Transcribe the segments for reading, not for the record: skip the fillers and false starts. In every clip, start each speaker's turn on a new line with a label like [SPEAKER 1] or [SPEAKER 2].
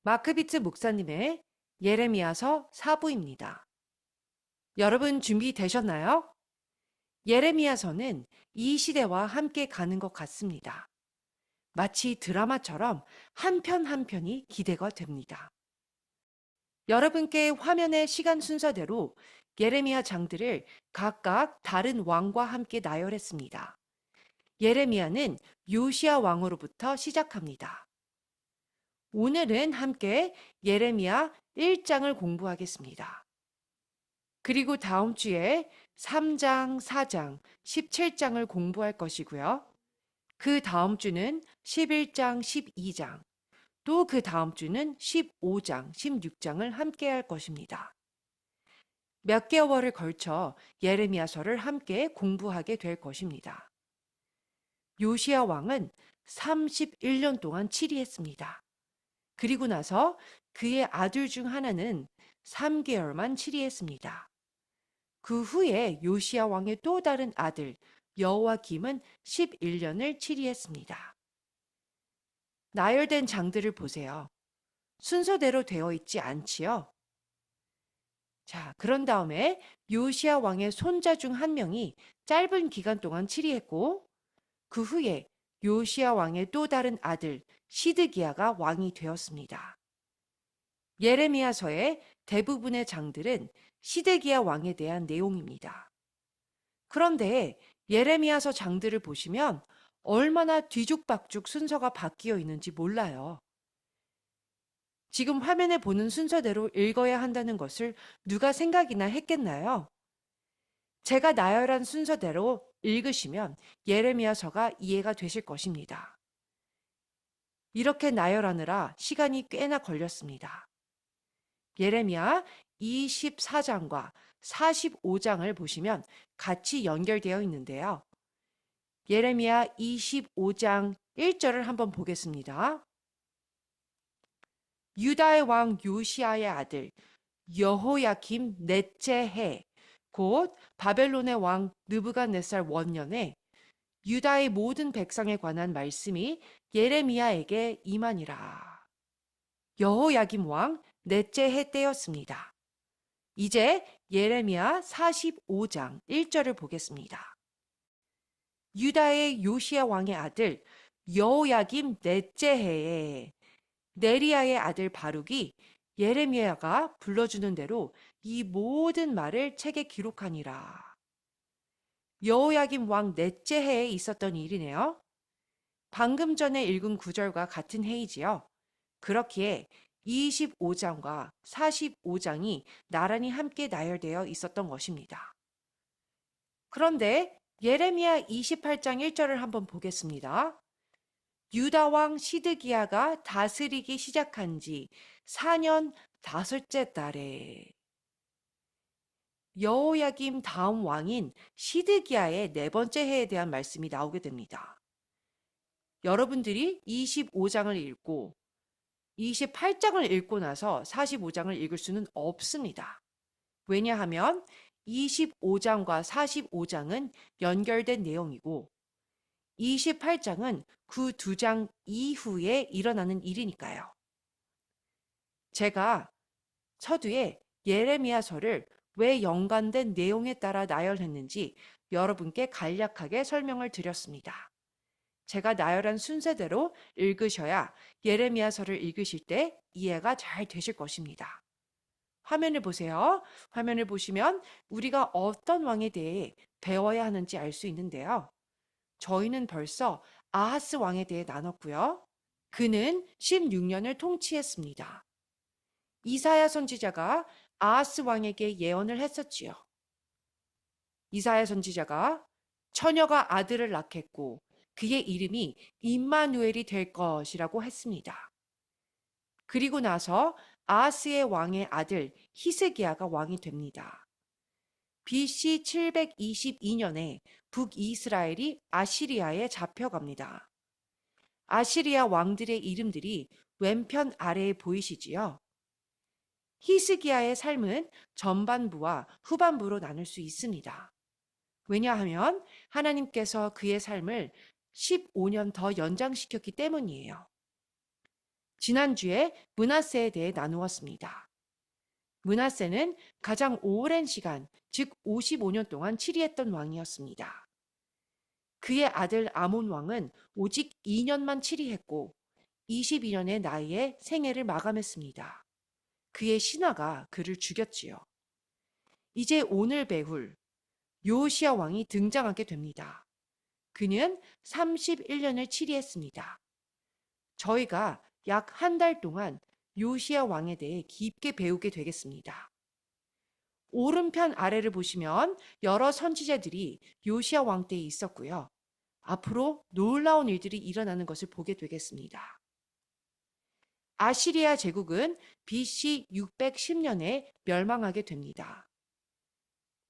[SPEAKER 1] 마크비트 목사님의 예레미야서 4부입니다. 여러분 준비되셨나요? 예레미야서는 이 시대와 함께 가는 것 같습니다. 마치 드라마처럼 한 편 한 편이 기대가 됩니다. 여러분께 화면의 시간 순서대로 예레미야 장들을 각각 다른 왕과 함께 나열했습니다. 예레미야는 요시야 왕으로부터 시작합니다. 오늘은 함께 예레미야 1장을 공부하겠습니다. 그리고 다음 주에 3장, 4장, 17장을 공부할 것이고요. 그 다음 주는 11장, 12장, 또 그 다음 주는 15장, 16장을 함께 할 것입니다. 몇 개월을 걸쳐 예레미야서를 함께 공부하게 될 것입니다. 요시야 왕은 31년 동안 치리했습니다. 그리고 나서 그의 아들 중 하나는 3개월만 치리했습니다. 그 후에 요시야 왕의 또 다른 아들 여호와김은 11년을 치리했습니다. 나열된 장들을 보세요. 순서대로 되어 있지 않지요? 자, 그런 다음에 요시야 왕의 손자 중 한 명이 짧은 기간 동안 치리했고 그 후에 요시야 왕의 또 다른 아들 시드기야가 왕이 되었습니다. 예레미야서의 대부분의 장들은 시드기야 왕에 대한 내용입니다. 그런데 예레미야서 장들을 보시면 얼마나 뒤죽박죽 순서가 바뀌어 있는지 몰라요. 지금 화면에 보는 순서대로 읽어야 한다는 것을 누가 생각이나 했겠나요? 제가 나열한 순서대로 읽으시면 예레미야서가 이해가 되실 것입니다. 이렇게 나열하느라 시간이 꽤나 걸렸습니다. 예레미야 24장과 45장을 보시면 같이 연결되어 있는데요. 예레미야 25장 1절을 한번 보겠습니다. 유다의 왕 요시아의 아들 여호야김 넷째 해, 곧 바벨론의 왕 느부갓네살 원년에 유다의 모든 백성에 관한 말씀이 예레미야에게 임하니라. 여호야김 왕 넷째 해 때였습니다. 이제 예레미야 45장 1절을 보겠습니다. 유다의 요시야 왕의 아들 여호야김 넷째 해에 네리야의 아들 바룩이 예레미야가 불러주는 대로 이 모든 말을 책에 기록하니라. 여호야김 왕 넷째 해에 있었던 일이네요. 방금 전에 읽은 구절과 같은 해이지요. 그렇기에 25장과 45장이 나란히 함께 나열되어 있었던 것입니다. 그런데 예레미야 28장 1절을 한번 보겠습니다. 유다 왕 시드기야가 다스리기 시작한 지 4년 다섯째 달에 여호야김 다음 왕인 시드기야의 네 번째 해에 대한 말씀이 나오게 됩니다. 여러분들이 25장을 읽고 28장을 읽고 나서 45장을 읽을 수는 없습니다. 왜냐하면 25장과 45장은 연결된 내용이고 28장은 그 두 장 이후에 일어나는 일이니까요. 제가 서두에 예레미야서를 왜 연관된 내용에 따라 나열했는지 여러분께 간략하게 설명을 드렸습니다. 제가 나열한 순서대로 읽으셔야 예레미야서를 읽으실 때 이해가 잘 되실 것입니다. 화면을 보세요. 화면을 보시면 우리가 어떤 왕에 대해 배워야 하는지 알 수 있는데요. 저희는 벌써 아하스 왕에 대해 나눴고요. 그는 16년을 통치했습니다. 이사야 선지자가 아하스 왕에게 예언을 했었지요. 이사야 선지자가 처녀가 아들을 낳겠고 그의 이름이 임마누엘이 될 것이라고 했습니다. 그리고 나서 아하스의 왕의 아들 히스기야가 왕이 됩니다. BC 722년에 북이스라엘이 아시리아에 잡혀갑니다. 아시리아 왕들의 이름들이 왼편 아래에 보이시지요? 히스기야의 삶은 전반부와 후반부로 나눌 수 있습니다. 왜냐하면 하나님께서 그의 삶을 15년 더 연장시켰기 때문이에요. 지난주에 므낫세에 대해 나누었습니다. 므낫세는 가장 오랜 시간, 즉 55년 동안 치리했던 왕이었습니다. 그의 아들 아몬 왕은 오직 2년만 치리했고 22년의 나이에 생애를 마감했습니다. 그의 신하가 그를 죽였지요. 이제 오늘 배울 요시야 왕이 등장하게 됩니다. 그는 31년을 치리했습니다. 저희가 약 한 달 동안 요시야 왕에 대해 깊게 배우게 되겠습니다. 오른편 아래를 보시면 여러 선지자들이 요시야 왕 때에 있었고요. 앞으로 놀라운 일들이 일어나는 것을 보게 되겠습니다. 아시리아 제국은 BC 610년에 멸망하게 됩니다.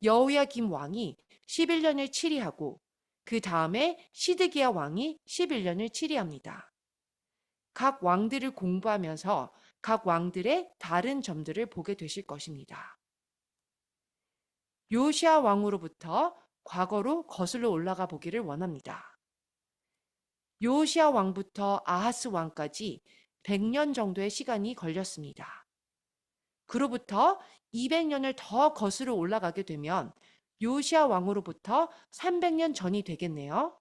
[SPEAKER 1] 여호야김 왕이 11년을 치리하고 그 다음에 시드기야 왕이 11년을 치리합니다. 각 왕들을 공부하면서 각 왕들의 다른 점들을 보게 되실 것입니다. 요시야 왕으로부터 과거로 거슬러 올라가 보기를 원합니다. 요시야 왕부터 아하스 왕까지 100년 정도의 시간이 걸렸습니다. 그로부터 200년을 더 거슬러 올라가게 되면 요시야 왕으로부터 300년 전이 되겠네요.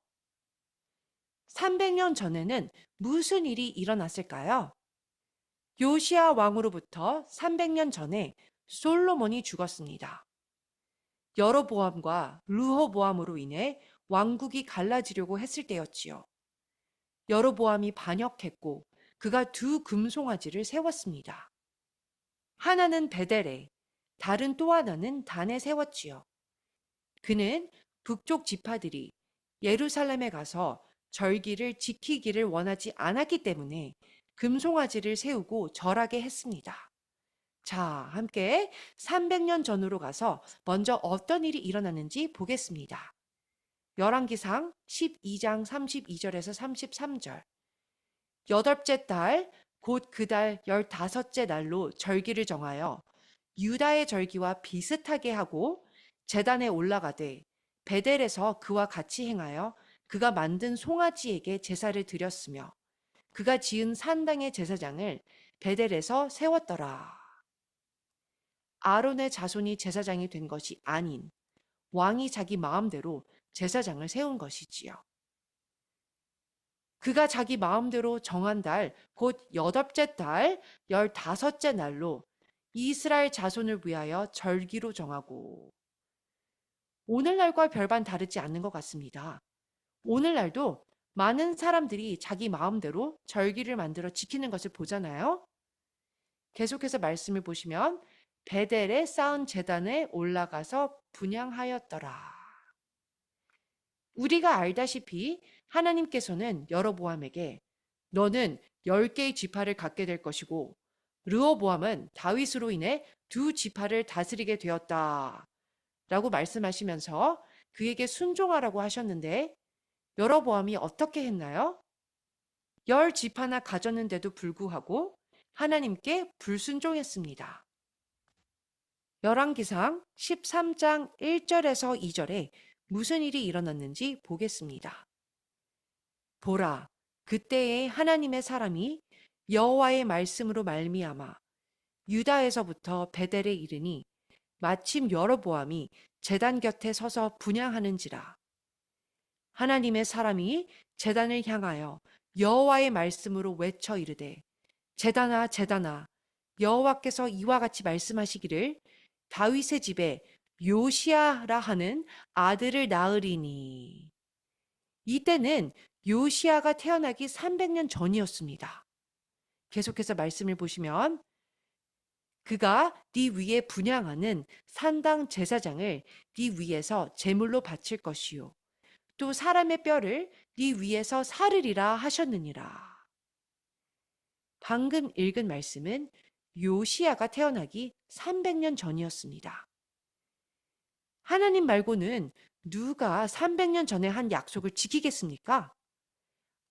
[SPEAKER 1] 300년 전에는 무슨 일이 일어났을까요? 요시야 왕으로부터 300년 전에 솔로몬이 죽었습니다. 여로보암과 르호보암으로 인해 왕국이 갈라지려고 했을 때였지요. 여로보암이 반역했고 그가 두 금송아지를 세웠습니다. 하나는 베델에, 다른 또 하나는 단에 세웠지요. 그는 북쪽 지파들이 예루살렘에 가서 절기를 지키기를 원하지 않았기 때문에 금송아지를 세우고 절하게 했습니다. 자, 함께 300년 전으로 가서 먼저 어떤 일이 일어났는지 보겠습니다. 열왕기상 12장 32절에서 33절. 여덟째 달, 곧 그 달 15째 날로 절기를 정하여 유다의 절기와 비슷하게 하고 제단에 올라가되 베델에서 그와 같이 행하여 그가 만든 송아지에게 제사를 드렸으며 그가 지은 산당의 제사장을 베델에서 세웠더라. 아론의 자손이 제사장이 된 것이 아닌 왕이 자기 마음대로 제사장을 세운 것이지요. 그가 자기 마음대로 정한 달, 곧 여덟째 달, 15째 날로 이스라엘 자손을 위하여 절기로 정하고, 오늘날과 별반 다르지 않는 것 같습니다. 오늘날도 많은 사람들이 자기 마음대로 절기를 만들어 지키는 것을 보잖아요. 계속해서 말씀을 보시면 베델에 쌓은 제단에 올라가서 분향하였더라. 우리가 알다시피 하나님께서는 여로보암에게 너는 10개의 지파를 갖게 될 것이고 르호보암은 다윗으로 인해 두 지파를 다스리게 되었다 라고 말씀하시면서 그에게 순종하라고 하셨는데 여로보암이 어떻게 했나요? 10지파나 가졌는데도 불구하고 하나님께 불순종했습니다. 열왕기상 13장 1절에서 2절에 무슨 일이 일어났는지 보겠습니다. 보라, 그때에 하나님의 사람이 여호와의 말씀으로 말미암아 유다에서부터 베델에 이르니 마침 여로보암이 제단 곁에 서서 분향하는지라. 하나님의 사람이 제단을 향하여 여호와의 말씀으로 외쳐 이르되 제단아 제단아 여호와께서 이와 같이 말씀하시기를 다윗의 집에 요시야라 하는 아들을 낳으리니. 이때는 요시야가 태어나기 300년 전이었습니다. 계속해서 말씀을 보시면 그가 네 위에 분향하는 산당 제사장을 네 위에서 제물로 바칠 것이요 또 사람의 뼈를 네 위에서 사르리라 하셨느니라. 방금 읽은 말씀은 요시야가 태어나기 300년 전이었습니다. 하나님 말고는 누가 300년 전에 한 약속을 지키겠습니까?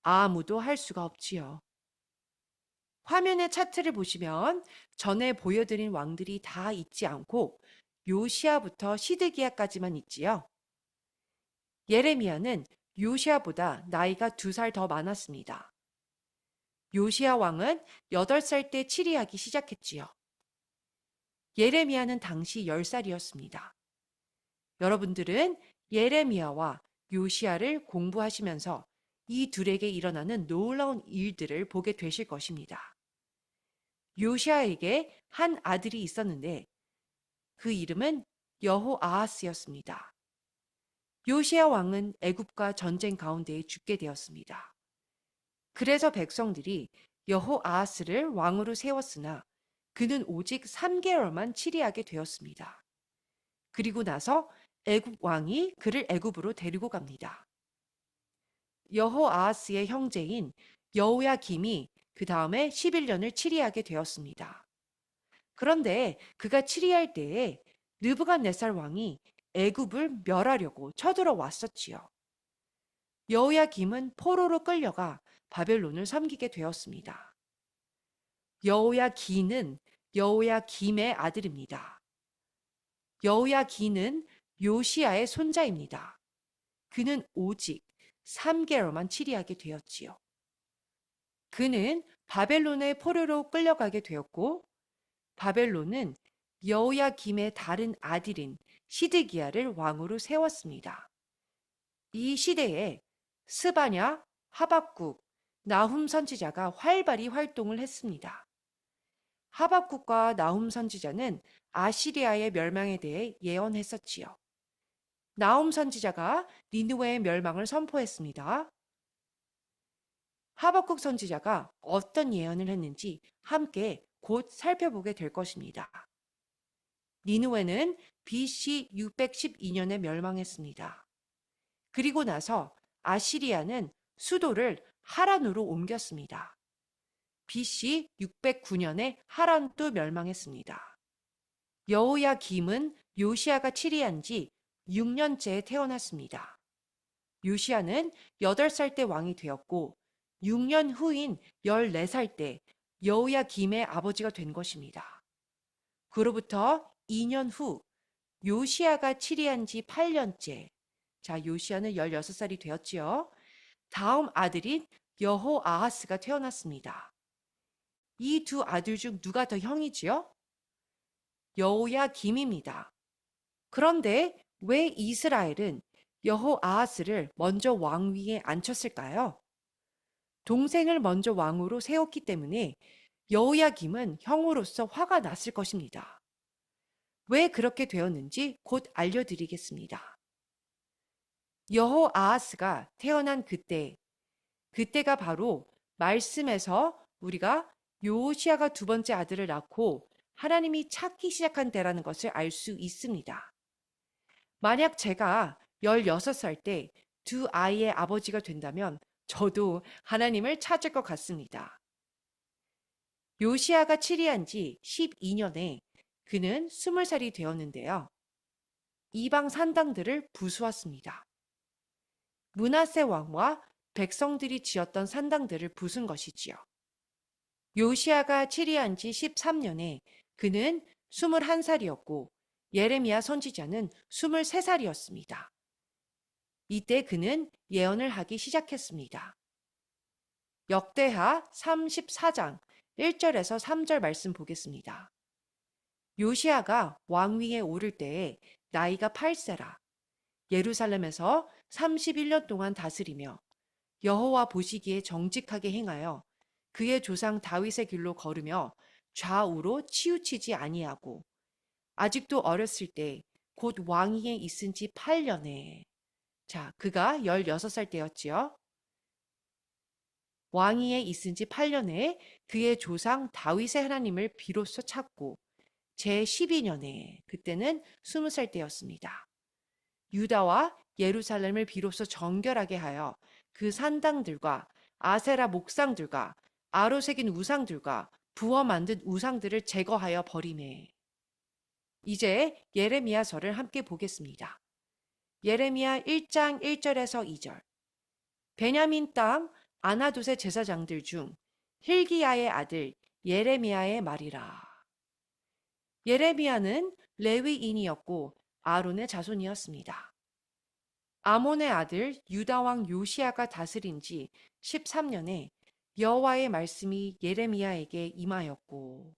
[SPEAKER 1] 아무도 할 수가 없지요. 화면의 차트를 보시면 전에 보여드린 왕들이 다 있지 않고 요시야부터 시드기야까지만 있지요. 예레미야는 요시야보다 나이가 2살 더 많았습니다. 요시야 왕은 8살 때 치리하기 시작했지요. 예레미야는 당시 10살이었습니다. 여러분들은 예레미야와 요시야를 공부하시면서 이 둘에게 일어나는 놀라운 일들을 보게 되실 것입니다. 요시야에게 한 아들이 있었는데 그 이름은 여호아하스였습니다. 요시야 왕은 애굽과 전쟁 가운데에 죽게 되었습니다. 그래서 백성들이 여호아하스를 왕으로 세웠으나 그는 오직 3개월만 치리하게 되었습니다. 그리고 나서 애굽 왕이 그를 애굽으로 데리고 갑니다. 여호아하스의 형제인 여호야김이 그 다음에 11년을 치리하게 되었습니다. 그런데 그가 치리할 때에 느부갓네살 왕이 애굽을 멸하려고 쳐들어왔었지요. 여호야김은 포로로 끌려가 바벨론을 섬기게 되었습니다. 여호야기는 여호야김의 아들입니다. 여호야기는 요시야의 손자입니다. 그는 오직 3개월만 치리하게 되었지요. 그는 바벨론의 포로로 끌려가게 되었고 바벨론은 여호야김의 다른 아들인 시드기야를 왕으로 세웠습니다. 이 시대에 스바냐, 하박국, 나훔 선지자가 활발히 활동을 했습니다. 하박국과 나훔 선지자는 아시리아의 멸망에 대해 예언했었지요. 나훔 선지자가 니느웨의 멸망을 선포했습니다. 하박국 선지자가 어떤 예언을 했는지 함께 곧 살펴보게 될 것입니다. 니느웨는 BC 612년에 멸망했습니다. 그리고 나서 아시리아는 수도를 하란으로 옮겼습니다. BC 609년에 하란도 멸망했습니다. 여호야김은 요시야가 치리한 지 6년째에 태어났습니다. 요시야는 8살 때 왕이 되었고 6년 후인 14살 때 여호야김의 아버지가 된 것입니다. 그로부터 2년 후 요시야가 치리한 지 8년째. 자, 요시야는 16살이 되었지요. 다음 아들인 여호아하스가 태어났습니다. 이 두 아들 중 누가 더 형이지요? 여호야김입니다. 그런데 왜 이스라엘은 여호아하스를 먼저 왕위에 앉혔을까요? 동생을 먼저 왕으로 세웠기 때문에 여호야김은 형으로서 화가 났을 것입니다. 왜 그렇게 되었는지 곧 알려드리겠습니다. 여호아하스가 태어난 그때가 바로 말씀에서 우리가 요시야가 두 번째 아들을 낳고 하나님이 찾기 시작한 때라는 것을 알 수 있습니다. 만약 제가 16살 때 두 아이의 아버지가 된다면 저도 하나님을 찾을 것 같습니다. 요시야가 치리한 지 12년에 그는 20살이 되었는데요. 이방 산당들을 부수었습니다. 므낫세 왕과 백성들이 지었던 산당들을 부순 것이지요. 요시야가 치리한 지 13년에 그는 21살이었고 예레미야 선지자는 23살이었습니다. 이때 그는 예언을 하기 시작했습니다. 역대하 34장 1절에서 3절 말씀 보겠습니다. 요시야가 왕위에 오를 때에 나이가 8세라. 예루살렘에서 31년 동안 다스리며 여호와 보시기에 정직하게 행하여 그의 조상 다윗의 길로 걸으며 좌우로 치우치지 아니하고 아직도 어렸을 때 곧 왕위에 있은 지 8년에 자, 그가 16살 때였지요. 왕위에 있은 지 8년에 그의 조상 다윗의 하나님을 비로소 찾고 제 12년에 그때는 20살 때였습니다. 유다와 예루살렘을 비로소 정결하게 하여 그 산당들과 아세라 목상들과 아로 새긴 우상들과 부어 만든 우상들을 제거하여 버리매. 이제 예레미야서를 함께 보겠습니다. 예레미야 1장 1절에서 2절. 베냐민 땅 아나돗의 제사장들 중 힐기야의 아들 예레미야의 말이라. 예레미야는 레위인이었고 아론의 자손이었습니다. 아몬의 아들 유다 왕 요시야가 다스린 지 13년에 여호와의 말씀이 예레미야에게 임하였고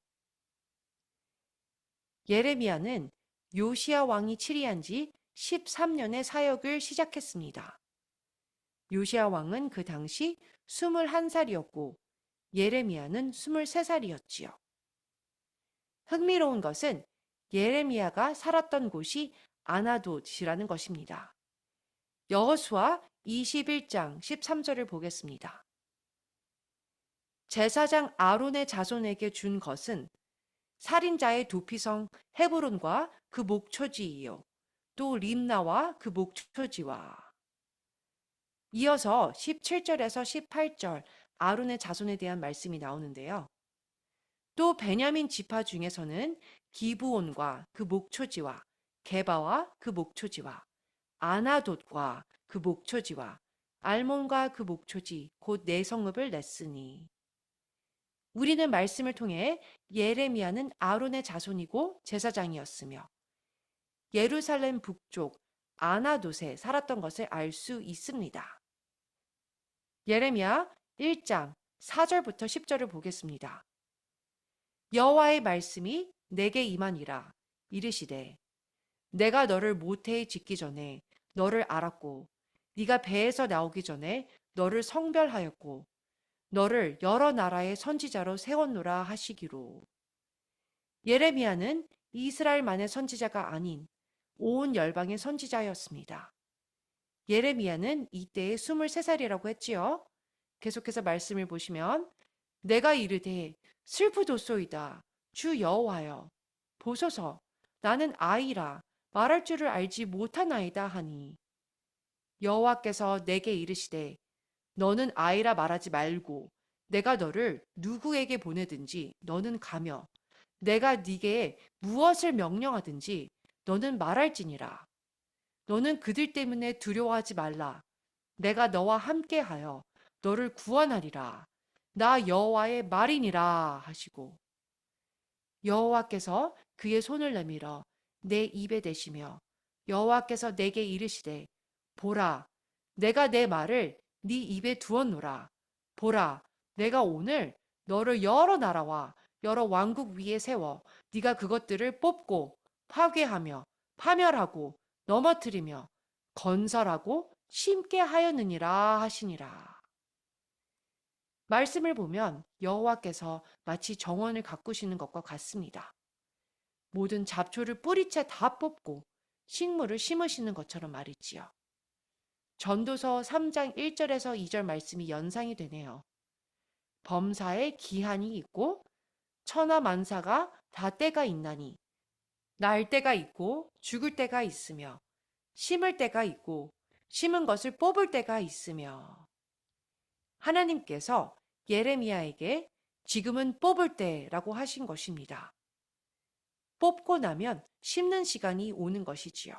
[SPEAKER 1] 예레미야는 요시야 왕이 치리한 지 13년의 사역을 시작했습니다. 요시야 왕은 그 당시 21살이었고 예레미야는 23살이었지요. 흥미로운 것은 예레미야가 살았던 곳이 아나돗이라는 것입니다. 여호수아 21장 13절을 보겠습니다. 제사장 아론의 자손에게 준 것은 살인자의 도피성 헤브론과 그 목초지이요. 또 림나와 그 목초지와. 이어서 17절에서 18절 아론의 자손에 대한 말씀이 나오는데요. 또 베냐민 지파 중에서는 기브온과 그 목초지와 게바와 그 목초지와 아나돗과 그 목초지와 알몬과 그 목초지 곧 네 성읍을 냈으니 우리는 말씀을 통해 예레미야는 아론의 자손이고 제사장이었으며 예루살렘 북쪽 아나돗에 살았던 것을 알 수 있습니다. 예레미야 1장 4절부터 10절을 보겠습니다. 여호와의 말씀이 내게 임하니라 이르시되 내가 너를 모태에 짓기 전에 너를 알았고 네가 배에서 나오기 전에 너를 성별하였고 너를 여러 나라의 선지자로 세웠노라 하시기로. 예레미야는 이스라엘만의 선지자가 아닌 온 열방의 선지자였습니다. 예레미야는 이때에 23살이라고 했지요. 계속해서 말씀을 보시면 내가 이르되 슬프도소이다 주 여호와여 보소서 나는 아이라 말할 줄을 알지 못하나이다 하니 여호와께서 내게 이르시되 너는 아이라 말하지 말고 내가 너를 누구에게 보내든지 너는 가며 내가 네게 무엇을 명령하든지 너는 말할지니라. 너는 그들 때문에 두려워하지 말라. 내가 너와 함께하여 너를 구원하리라. 나 여호와의 말이니라 하시고 여호와께서 그의 손을 내밀어 내 입에 대시며 여호와께서 내게 이르시되 보라 내가 내 말을 네 입에 두었노라. 보라 내가 오늘 너를 여러 나라와 여러 왕국 위에 세워 네가 그것들을 뽑고 파괴하며 파멸하고 넘어뜨리며 건설하고 심게 하였느니라 하시니라. 말씀을 보면 여호와께서 마치 정원을 가꾸시는 것과 같습니다. 모든 잡초를 뿌리채 다 뽑고 식물을 심으시는 것처럼 말이지요. 전도서 3장 1절에서 2절 말씀이 연상이 되네요. 범사에 기한이 있고 천하 만사가 다 때가 있나니 날 때가 있고 죽을 때가 있으며 심을 때가 있고 심은 것을 뽑을 때가 있으며 하나님께서 예레미야에게 지금은 뽑을 때라고 하신 것입니다. 뽑고 나면 심는 시간이 오는 것이지요.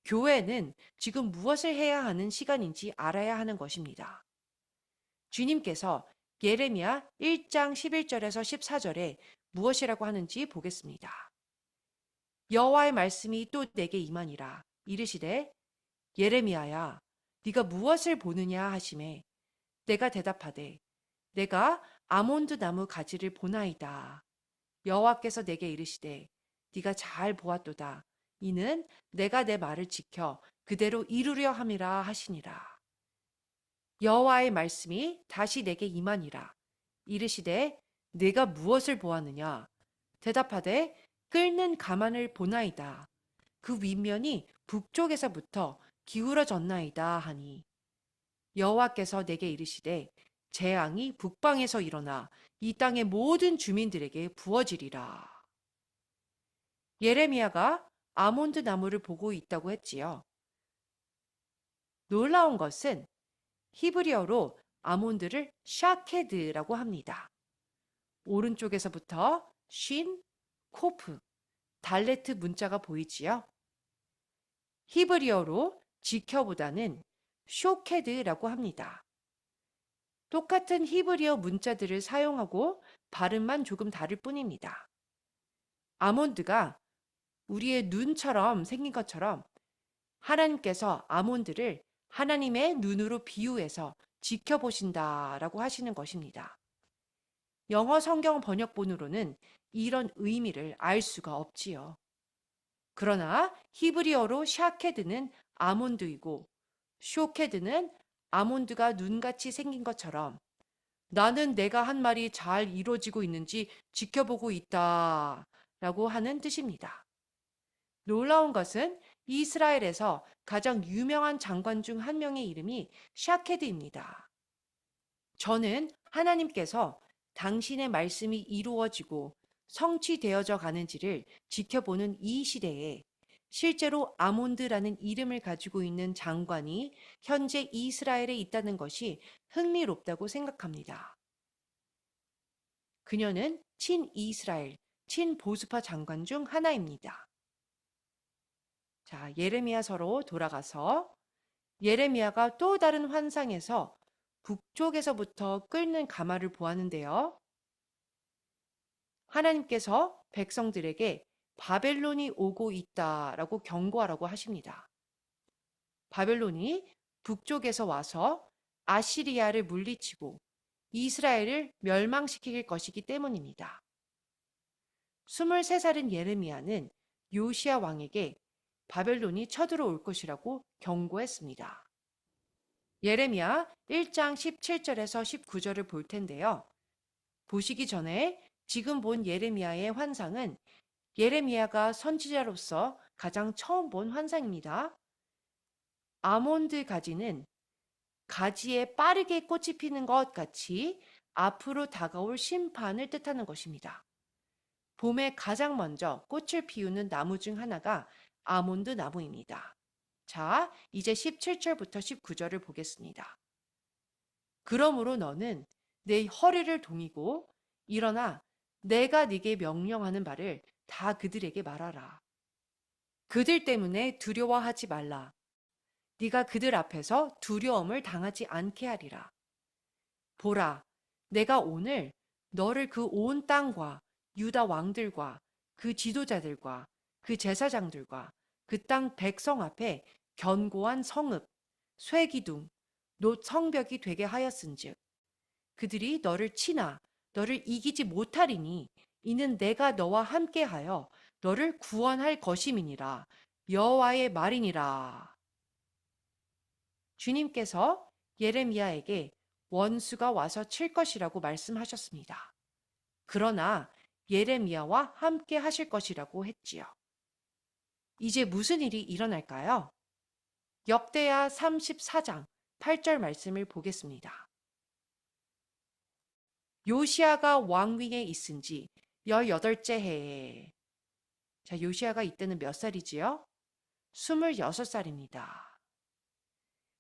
[SPEAKER 1] 교회는 지금 무엇을 해야 하는 시간인지 알아야 하는 것입니다. 주님께서 예레미야 1장 11절에서 14절에 무엇이라고 하는지 보겠습니다. 여호와의 말씀이 또 내게 임하니라 이르시되 예레미야야 네가 무엇을 보느냐 하시매 내가 대답하되 내가 아몬드 나무 가지를 보나이다. 여호와께서 내게 이르시되 네가 잘 보았도다. 이는 내가 내 말을 지켜 그대로 이루려 함이라 하시니라. 여호와의 말씀이 다시 내게 임하니라. 이르시되 내가 무엇을 보았느냐? 대답하되 끓는 가만을 보나이다. 그 윗면이 북쪽에서부터 기울어졌나이다 하니 여호와께서 내게 이르시되 재앙이 북방에서 일어나 이 땅의 모든 주민들에게 부어지리라. 예레미야가 아몬드 나무를 보고 있다고 했지요. 놀라운 것은 히브리어로 아몬드를 샤케드라고 합니다. 오른쪽에서부터 쉰, 코프, 달레트 문자가 보이지요. 히브리어로 지켜보다는 쇼케드라고 합니다. 똑같은 히브리어 문자들을 사용하고 발음만 조금 다를 뿐입니다. 아몬드가 우리의 눈처럼 생긴 것처럼 하나님께서 아몬드를 하나님의 눈으로 비유해서 지켜보신다라고 하시는 것입니다. 영어 성경 번역본으로는 이런 의미를 알 수가 없지요. 그러나 히브리어로 샤케드는 아몬드이고 쇼케드는 아몬드가 눈같이 생긴 것처럼 나는 내가 한 말이 잘 이루어지고 있는지 지켜보고 있다 라고 하는 뜻입니다. 놀라운 것은 이스라엘에서 가장 유명한 장관 중 한 명의 이름이 샤케드입니다. 저는 하나님께서 당신의 말씀이 이루어지고 성취되어져 가는지를 지켜보는 이 시대에 실제로 아몬드라는 이름을 가지고 있는 장관이 현재 이스라엘에 있다는 것이 흥미롭다고 생각합니다. 그녀는 친이스라엘, 친보수파 장관 중 하나입니다. 자, 예레미야서로 돌아가서 예레미야가 또 다른 환상에서 북쪽에서부터 끓는 가마를 보았는데요. 하나님께서 백성들에게 바벨론이 오고 있다라고 경고하라고 하십니다. 바벨론이 북쪽에서 와서 아시리아를 물리치고 이스라엘을 멸망시킬 것이기 때문입니다. 23살인 예레미야는 요시야 왕에게 바벨론이 쳐들어올 것이라고 경고했습니다. 예레미야 1장 17절에서 19절을 볼 텐데요. 보시기 전에 지금 본 예레미야의 환상은 예레미야가 선지자로서 가장 처음 본 환상입니다. 아몬드 가지는 가지에 빠르게 꽃이 피는 것 같이 앞으로 다가올 심판을 뜻하는 것입니다. 봄에 가장 먼저 꽃을 피우는 나무 중 하나가 아몬드 나무입니다. 자, 이제 17절부터 19절을 보겠습니다. 그러므로 너는 내 허리를 동이고 일어나 내가 네게 명령하는 바를 다 그들에게 말하라. 그들 때문에 두려워하지 말라. 네가 그들 앞에서 두려움을 당하지 않게 하리라. 보라, 내가 오늘 너를 그 온 땅과 유다 왕들과 그 지도자들과 그 제사장들과 그 땅 백성 앞에 견고한 성읍, 쇠기둥, 놋 성벽이 되게 하였은즉 그들이 너를 치나 너를 이기지 못하리니 이는 내가 너와 함께하여 너를 구원할 것임이니라. 여호와의 말이니라. 주님께서 예레미야에게 원수가 와서 칠 것이라고 말씀하셨습니다. 그러나 예레미야와 함께 하실 것이라고 했지요. 이제 무슨 일이 일어날까요? 역대하 34장 8절 말씀을 보겠습니다. 요시야가 왕위에 있은 지 18째 해에 자, 요시야가 이때는 몇 살이지요? 26살입니다.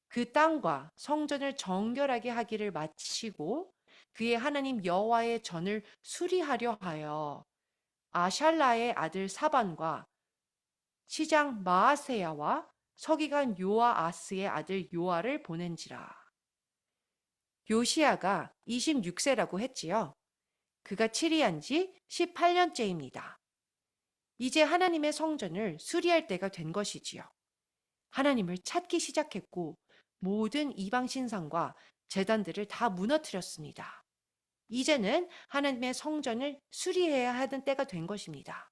[SPEAKER 1] 그 땅과 성전을 정결하게 하기를 마치고 그의 하나님 여호와의 전을 수리하려 하여 아샬라의 아들 사반과 시장 마아세야와 서기관 요아아스의 아들 요아를 보낸지라. 요시야가 26세라고 했지요. 그가 치리한 지 18년째입니다. 이제 하나님의 성전을 수리할 때가 된 것이지요. 하나님을 찾기 시작했고 모든 이방 신상과 제단들을 다 무너뜨렸습니다. 이제는 하나님의 성전을 수리해야 하는 때가 된 것입니다.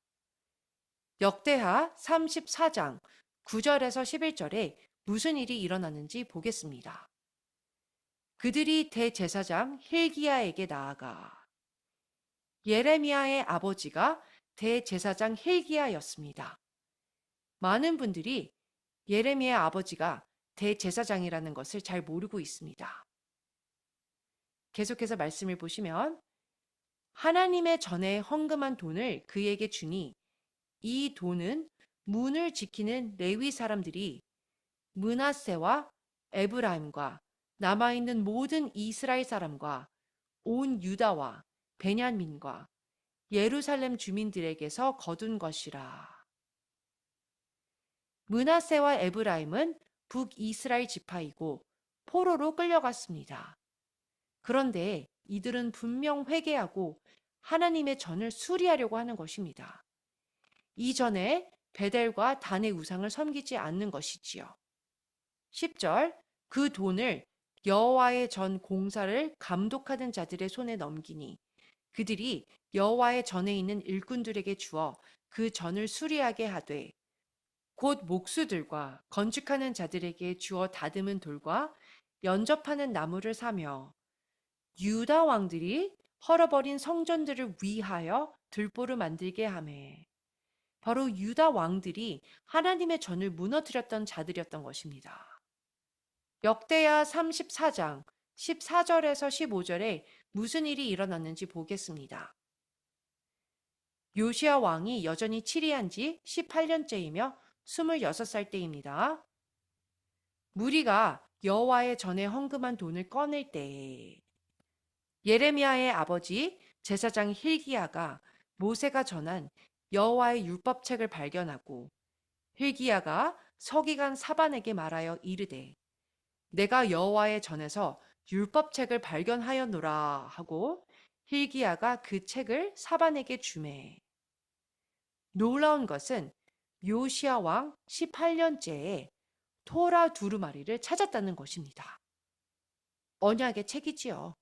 [SPEAKER 1] 역대하 34장 9절에서 11절에 무슨 일이 일어나는지 보겠습니다. 그들이 대제사장 힐기야에게 나아가 예레미야의 아버지가 대제사장 힐기야였습니다. 많은 분들이 예레미야의 아버지가 대제사장이라는 것을 잘 모르고 있습니다. 계속해서 말씀을 보시면 하나님의 전에 헌금한 돈을 그에게 주니 이 돈은 문을 지키는 레위 사람들이 므낫세와 에브라임과 남아있는 모든 이스라엘 사람과 온 유다와 베냐민과 예루살렘 주민들에게서 거둔 것이라. 므낫세와 에브라임은 북이스라엘 지파이고 포로로 끌려갔습니다. 그런데 이들은 분명 회개하고 하나님의 전을 수리하려고 하는 것입니다. 이전에 베델과 단의 우상을 섬기지 않는 것이지요. 10절 그 돈을 여호와의 전 공사를 감독하는 자들의 손에 넘기니 그들이 여호와의 전에 있는 일꾼들에게 주어 그 전을 수리하게 하되 곧 목수들과 건축하는 자들에게 주어 다듬은 돌과 연접하는 나무를 사며 유다 왕들이 헐어버린 성전들을 위하여 들보를 만들게 하매 바로 유다 왕들이 하나님의 전을 무너뜨렸던 자들이었던 것입니다. 역대하 34장 14절에서 15절에 무슨 일이 일어났는지 보겠습니다. 요시야 왕이 여전히 치리한 지 18년째이며 26살 때입니다. 무리가 여호와의 전에 헌금한 돈을 꺼낼 때에 예레미야의 아버지 제사장 hil기야가 모세가 전한 여호와의 율법책을 발견하고 hil기야가 서기관 사반에게 말하여 이르되 내가 여호와의 전에서 율법책을 발견하였노라 하고 hil기야가 그 책을 사반에게 주매 놀라운 것은 요시야 왕 18년째에 토라 두루마리를 찾았다는 것입니다. 언약의 책이지요.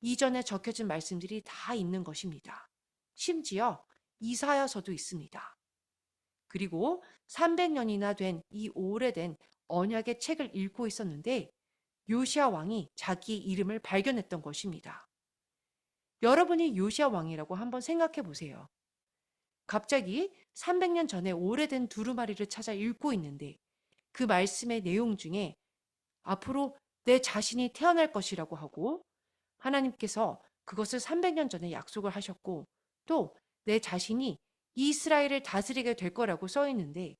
[SPEAKER 1] 이전에 적혀진 말씀들이 다 있는 것입니다. 심지어 이사야서도 있습니다. 그리고 300년이나 된 이 오래된 언약의 책을 읽고 있었는데 요시야 왕이 자기 이름을 발견했던 것입니다. 여러분이 요시야 왕이라고 한번 생각해 보세요. 갑자기 300년 전에 오래된 두루마리를 찾아 읽고 있는데 그 말씀의 내용 중에 앞으로 내 자신이 태어날 것이라고 하고 하나님께서 그것을 300년 전에 약속을 하셨고 또 내 자신이 이스라엘을 다스리게 될 거라고 써 있는데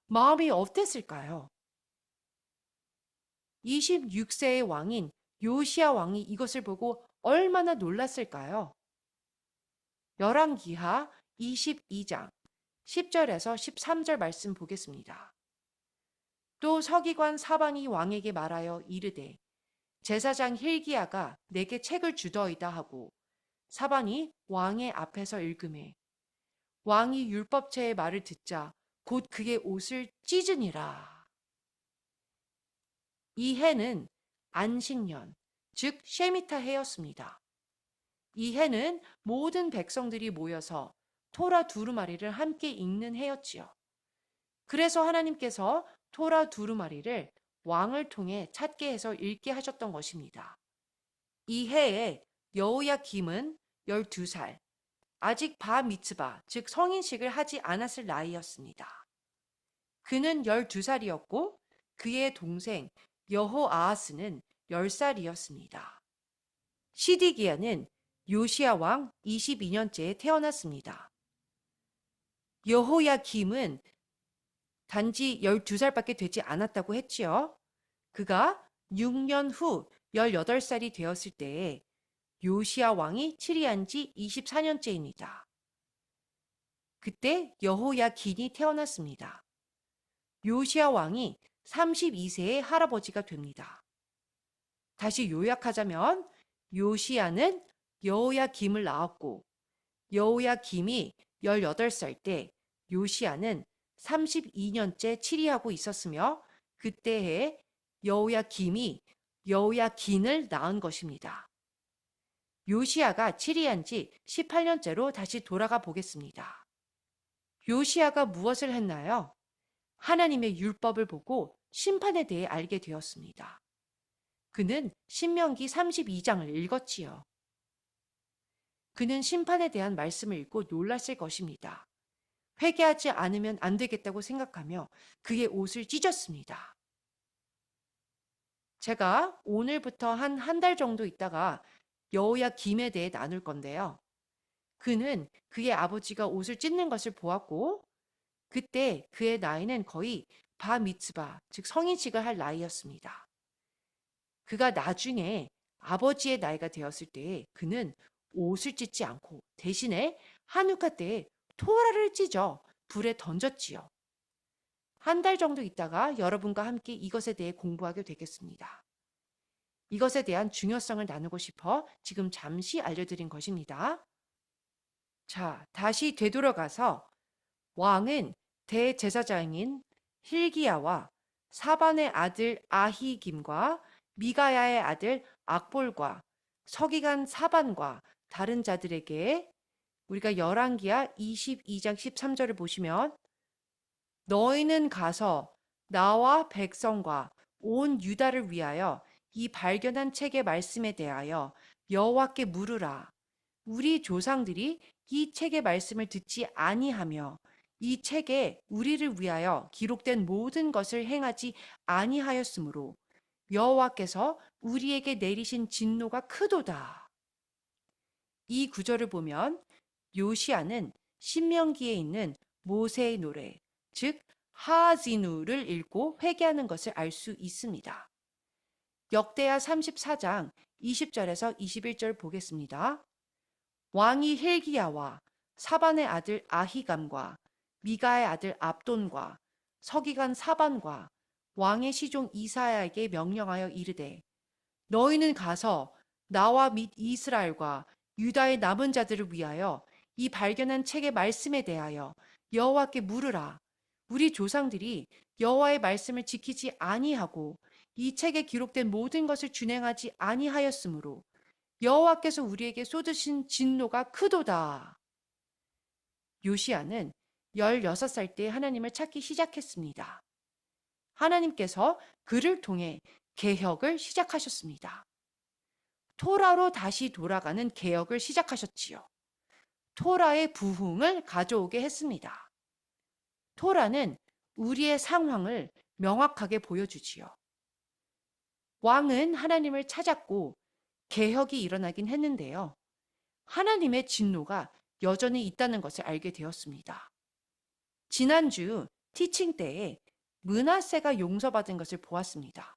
[SPEAKER 1] 마음이 어땠을까요? 26세의 왕인 요시야 왕이 이것을 보고 얼마나 놀랐을까요? 열왕기하 22장 10절에서 13절 말씀 보겠습니다. 또 서기관 사반이 왕에게 말하여 이르되 제사장 hil기야가 내게 책을 주더이다 하고 사반이 왕의 앞에서 읽음에 왕이 율법체의 말을 듣자 곧 그의 옷을 찢으니라. 이 해는 안식년, 즉 쉐미타 해였습니다. 이 해는 모든 백성들이 모여서 토라 두루마리를 함께 읽는 해였지요. 그래서 하나님께서 토라 두루마리를 왕을 통해 찾게 해서 읽게 하셨던 것입니다. 이 해에 여호야김은 12살, 아직 바 미츠바, 즉 성인식을 하지 않았을 나이였습니다. 그는 12살이었고 그의 동생 여호아하스는 10살이었습니다. 시디기야는 요시야 왕 22년째에 태어났습니다. 여호야김은 단지 12살밖에 되지 않았다고 했지요. 그가 6년 후 18살이 되었을 때에 요시야 왕이 치리한 지 24년째입니다. 그때 여호야긴이 태어났습니다. 요시야 왕이 32세의 할아버지가 됩니다. 다시 요약하자면 요시야는 여호야김을 낳았고 여호야김이 18살 때 요시야는 32년째 치리하고 있었으며 그때에 여호야김이 여호야긴을 낳은 것입니다. 요시야가 치리한 지 18년째로 다시 돌아가 보겠습니다. 요시야가 무엇을 했나요? 하나님의 율법을 보고 심판에 대해 알게 되었습니다. 그는 신명기 32장을 읽었지요. 그는 심판에 대한 말씀을 읽고 놀랐을 것입니다. 회개하지 않으면 안 되겠다고 생각하며 그의 옷을 찢었습니다. 제가 오늘부터 한 달 정도 있다가 여호야김에 대해 나눌 건데요. 그는 그의 아버지가 옷을 찢는 것을 보았고 그때 그의 나이는 거의 바 미츠바, 즉 성인식을 할 나이였습니다. 그가 나중에 아버지의 나이가 되었을 때 그는 옷을 찢지 않고 대신에 한우카 때에 토라를 찢어 불에 던졌지요. 한 달 정도 있다가 여러분과 함께 이것에 대해 공부하게 되겠습니다. 이것에 대한 중요성을 나누고 싶어 지금 잠시 알려드린 것입니다. 자, 다시 되돌아가서 왕은 대제사장인 hil기야와 사반의 아들 아히김과 미가야의 아들 악볼과 서기관 사반과 다른 자들에게 우리가 열왕기하 22장 13절을 보시면 너희는 가서 나와 백성과 온 유다를 위하여 이 발견한 책의 말씀에 대하여 여호와께 물으라. 우리 조상들이 이 책의 말씀을 듣지 아니하며 이 책에 우리를 위하여 기록된 모든 것을 행하지 아니하였으므로 여호와께서 우리에게 내리신 진노가 크도다. 이 구절을 보면 요시아는 신명기에 있는 모세의 노래, 즉 하하지누를 읽고 회개하는 것을 알 수 있습니다. 역대하 34장 20절에서 21절 보겠습니다. 왕이 힐기야와 사반의 아들 아히감과 미가의 아들 압돈과 서기관 사반과 왕의 시종 이사야에게 명령하여 이르되 너희는 가서 나와 및 이스라엘과 유다의 남은 자들을 위하여 이 발견한 책의 말씀에 대하여 여호와께 물으라. 우리 조상들이 여호와의 말씀을 지키지 아니하고 이 책에 기록된 모든 것을 준행하지 아니하였으므로 여호와께서 우리에게 쏟으신 진노가 크도다. 요시아는 16살 때 하나님을 찾기 시작했습니다. 하나님께서 그를 통해 개혁을 시작하셨습니다. 토라로 다시 돌아가는 개혁을 시작하셨지요. 토라의 부흥을 가져오게 했습니다. 토라는 우리의 상황을 명확하게 보여주지요. 왕은 하나님을 찾았고 개혁이 일어나긴 했는데요. 하나님의 진노가 여전히 있다는 것을 알게 되었습니다. 지난주 티칭 때에 므낫세가 용서받은 것을 보았습니다.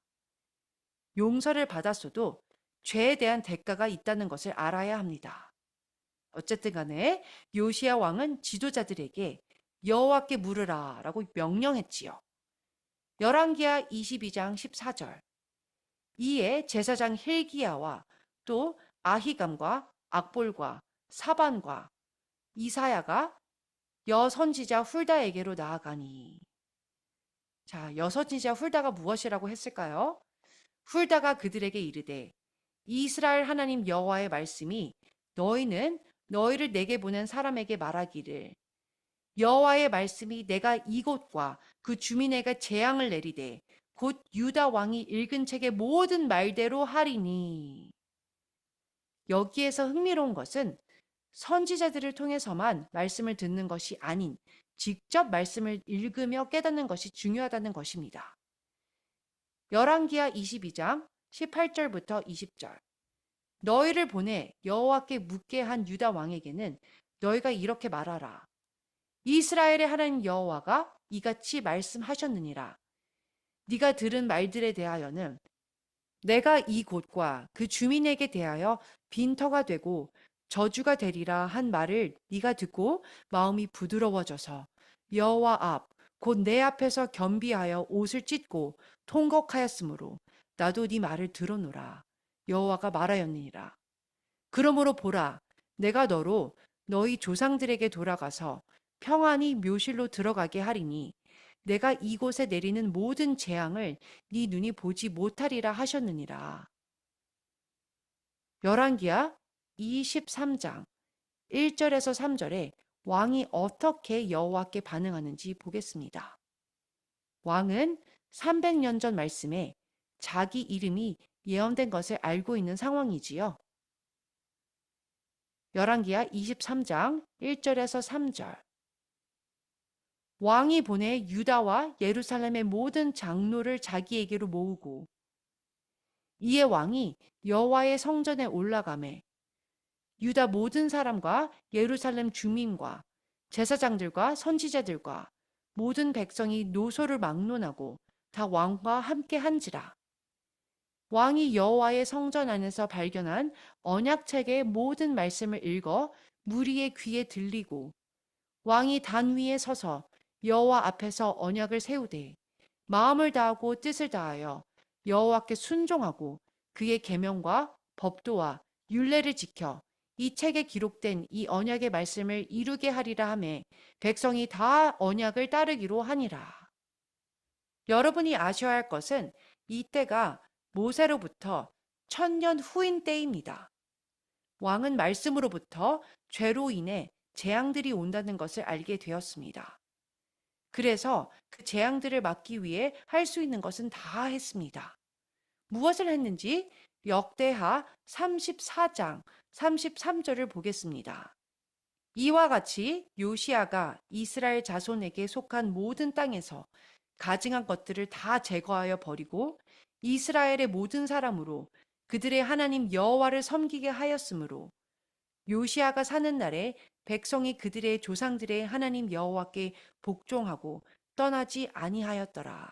[SPEAKER 1] 용서를 받았어도 죄에 대한 대가가 있다는 것을 알아야 합니다. 어쨌든 간에 요시야 왕은 지도자들에게 여호와께 물으라 라고 명령했지요. 열왕기하 22장 14절. 이에 제사장 힐기야와 또 아히감과 악볼과 사반과 이사야가 여선지자 훌다에게로 나아가니. 자, 여선지자 훌다가 무엇이라고 했을까요? 훌다가 그들에게 이르되 이스라엘 하나님 여호와의 말씀이 너희는 너희를 내게 보낸 사람에게 말하기를 여호와의 말씀이 내가 이곳과 그 주민에게 재앙을 내리되 곧 유다 왕이 읽은 책의 모든 말대로 하리니. 여기에서 흥미로운 것은 선지자들을 통해서만 말씀을 듣는 것이 아닌 직접 말씀을 읽으며 깨닫는 것이 중요하다는 것입니다. 열왕기하 22장 18절부터 20절. 너희를 보내 여호와께 묻게 한 유다 왕에게는 너희가 이렇게 말하라. 이스라엘의 하나님 여호와가 이같이 말씀하셨느니라. 네가 들은 말들에 대하여는 내가 이 곳과 그 주민에게 대하여 빈터가 되고 저주가 되리라 한 말을 네가 듣고 마음이 부드러워져서 여호와 앞 곧 내 앞에서 겸비하여 옷을 찢고 통곡하였으므로 나도 네 말을 들어노라. 여호와가 말하였느니라. 그러므로 보라, 내가 너로 너희 조상들에게 돌아가서 평안히 묘실로 들어가게 하리니 내가 이곳에 내리는 모든 재앙을 네 눈이 보지 못하리라 하셨느니라. 열왕기하 23장 1절에서 3절에 왕이 어떻게 여호와께 반응하는지 보겠습니다. 왕은 300년 전 말씀에 자기 이름이 예언된 것을 알고 있는 상황이지요. 열왕기하 23장 1절에서 3절. 왕이 보내 유다와 예루살렘의 모든 장로를 자기에게로 모으고 이에 왕이 여호와의 성전에 올라가매 유다 모든 사람과 예루살렘 주민과 제사장들과 선지자들과 모든 백성이 노소를 막론하고 다 왕과 함께 한지라. 왕이 여호와의 성전 안에서 발견한 언약책의 모든 말씀을 읽어 무리의 귀에 들리고 왕이 단 위에 서서 여호와 앞에서 언약을 세우되 마음을 다하고 뜻을 다하여 여호와께 순종하고 그의 계명과 법도와 율례를 지켜 이 책에 기록된 이 언약의 말씀을 이루게 하리라 하매 백성이 다 언약을 따르기로 하니라. 여러분이 아셔야 할 것은 이때가 모세로부터 천년 후인 때입니다. 왕은 말씀으로부터 죄로 인해 재앙들이 온다는 것을 알게 되었습니다. 그래서 그 재앙들을 막기 위해 할 수 있는 것은 다 했습니다. 무엇을 했는지 역대하 34장 33절을 보겠습니다. 이와 같이 요시아가 이스라엘 자손에게 속한 모든 땅에서 가증한 것들을 다 제거하여 버리고 이스라엘의 모든 사람으로 그들의 하나님 여호와를 섬기게 하였으므로 요시아가 사는 날에 백성이 그들의 조상들의 하나님 여호와께 복종하고 떠나지 아니하였더라.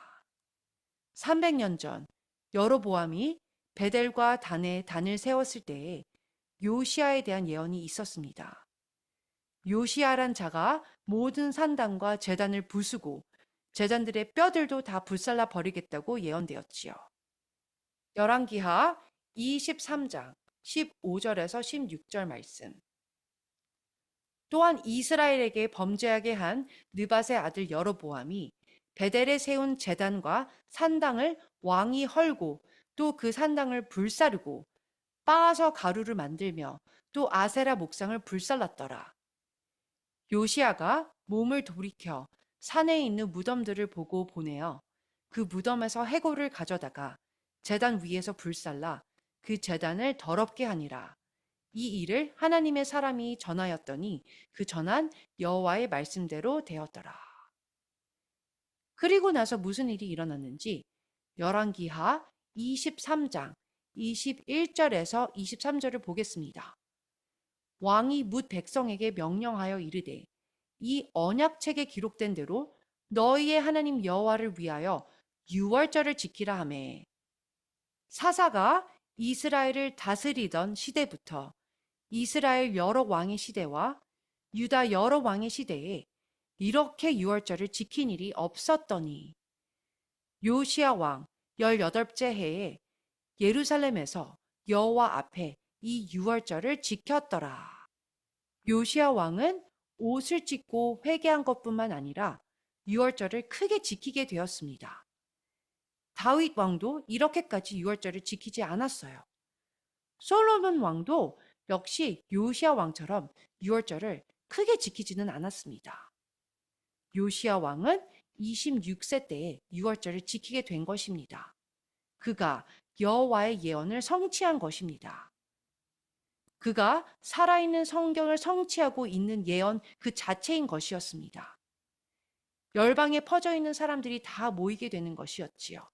[SPEAKER 1] 300년 전 여로보암이 베델과 단에 단을 세웠을 때에 요시아에 대한 예언이 있었습니다. 요시아란 자가 모든 산당과 제단을 부수고 제단들의 뼈들도 다 불살라 버리겠다고 예언되었지요. 열왕기하 23장 15절에서 16절 말씀. 또한 이스라엘에게 범죄하게 한 느밧의 아들 여로보암이 베델에 세운 제단과 산당을 왕이 헐고 또 그 산당을 불사르고 빻아서 가루를 만들며 또 아세라 목상을 불살랐더라. 요시아가 몸을 돌이켜 산에 있는 무덤들을 보고 보내어 그 무덤에서 해골을 가져다가 제단 위에서 불살라 그 제단을 더럽게 하니라. 이 일을 하나님의 사람이 전하였더니 그 전한 여호와의 말씀대로 되었더라. 그리고 나서 무슨 일이 일어났는지 열왕기하 23장 21절에서 23절을 보겠습니다. 왕이 뭇 백성에게 명령하여 이르되 이 언약책에 기록된 대로 너희의 하나님 여호와를 위하여 유월절을 지키라 하매 사사가 이스라엘을 다스리던 시대부터 이스라엘 여러 왕의 시대와 유다 여러 왕의 시대에 이렇게 유월절을 지킨 일이 없었더니 요시야 왕 18째 해에 예루살렘에서 여호와 앞에 이 유월절을 지켰더라. 요시야 왕은 옷을 찢고 회개한 것뿐만 아니라 유월절을 크게 지키게 되었습니다. 다윗 왕도 이렇게까지 유월절을 지키지 않았어요. 솔로몬 왕도 역시 요시야 왕처럼 유월절을 크게 지키지는 않았습니다. 요시야 왕은 26세 때에 유월절을 지키게 된 것입니다. 그가 여호와의 예언을 성취한 것입니다. 그가 살아있는 성경을 성취하고 있는 예언 그 자체인 것이었습니다. 열방에 퍼져 있는 사람들이 다 모이게 되는 것이었지요.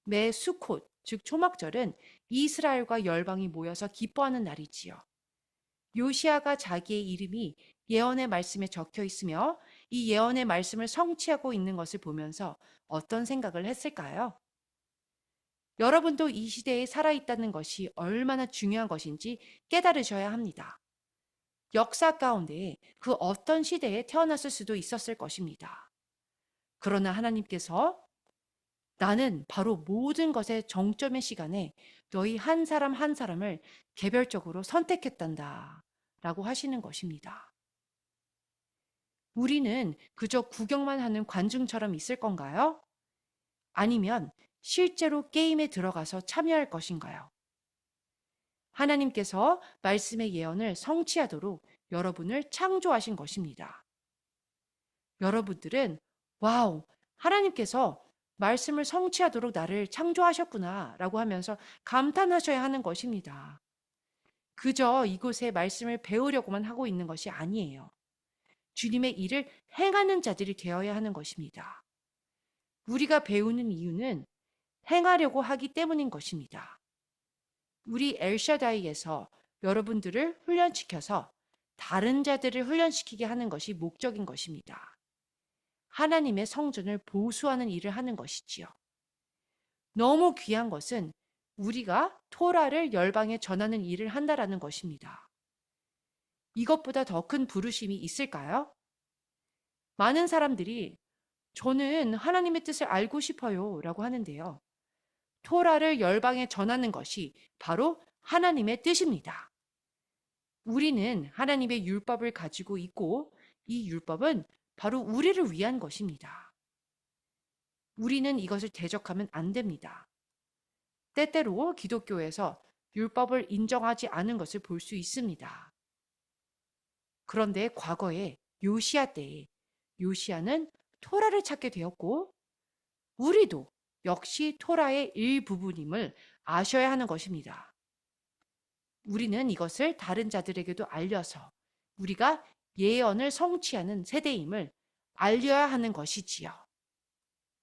[SPEAKER 1] 매 수콧, 즉 초막절은 이스라엘과 열방이 모여서 기뻐하는 날이지요. 요시아가 자기의 이름이 예언의 말씀에 적혀 있으며 이 예언의 말씀을 성취하고 있는 것을 보면서 어떤 생각을 했을까요? 여러분도 이 시대에 살아있다는 것이 얼마나 중요한 것인지 깨달으셔야 합니다. 역사 가운데 그 어떤 시대에 태어났을 수도 있었을 것입니다. 그러나 하나님께서 나는 바로 모든 것의 정점의 시간에 너희 한 사람 한 사람을 개별적으로 선택했단다 라고 하시는 것입니다. 우리는 그저 구경만 하는 관중처럼 있을 건가요? 아니면 실제로 게임에 들어가서 참여할 것인가요? 하나님께서 말씀의 예언을 성취하도록 여러분을 창조하신 것입니다. 여러분들은 와우, 하나님께서 말씀을 성취하도록 나를 창조하셨구나 라고 하면서 감탄하셔야 하는 것입니다. 그저 이곳에 말씀을 배우려고만 하고 있는 것이 아니에요. 주님의 일을 행하는 자들이 되어야 하는 것입니다. 우리가 배우는 이유는 행하려고 하기 때문인 것입니다. 우리 엘샤다이에서 여러분들을 훈련시켜서 다른 자들을 훈련시키게 하는 것이 목적인 것입니다. 하나님의 성전을 보수하는 일을 하는 것이지요. 너무 귀한 것은 우리가 토라를 열방에 전하는 일을 한다라는 것입니다. 이것보다 더 큰 부르심이 있을까요? 많은 사람들이 저는 하나님의 뜻을 알고 싶어요 라고 하는데요. 토라를 열방에 전하는 것이 바로 하나님의 뜻입니다. 우리는 하나님의 율법을 가지고 있고 이 율법은 바로 우리를 위한 것입니다. 우리는 이것을 대적하면 안 됩니다. 때때로 기독교에서 율법을 인정하지 않은 것을 볼 수 있습니다. 그런데 과거에 요시야 때에 요시야는 토라를 찾게 되었고 우리도 역시 토라의 일부분임을 아셔야 하는 것입니다. 우리는 이것을 다른 자들에게도 알려서 우리가 예언을 성취하는 세대임을 알려야 하는 것이지요.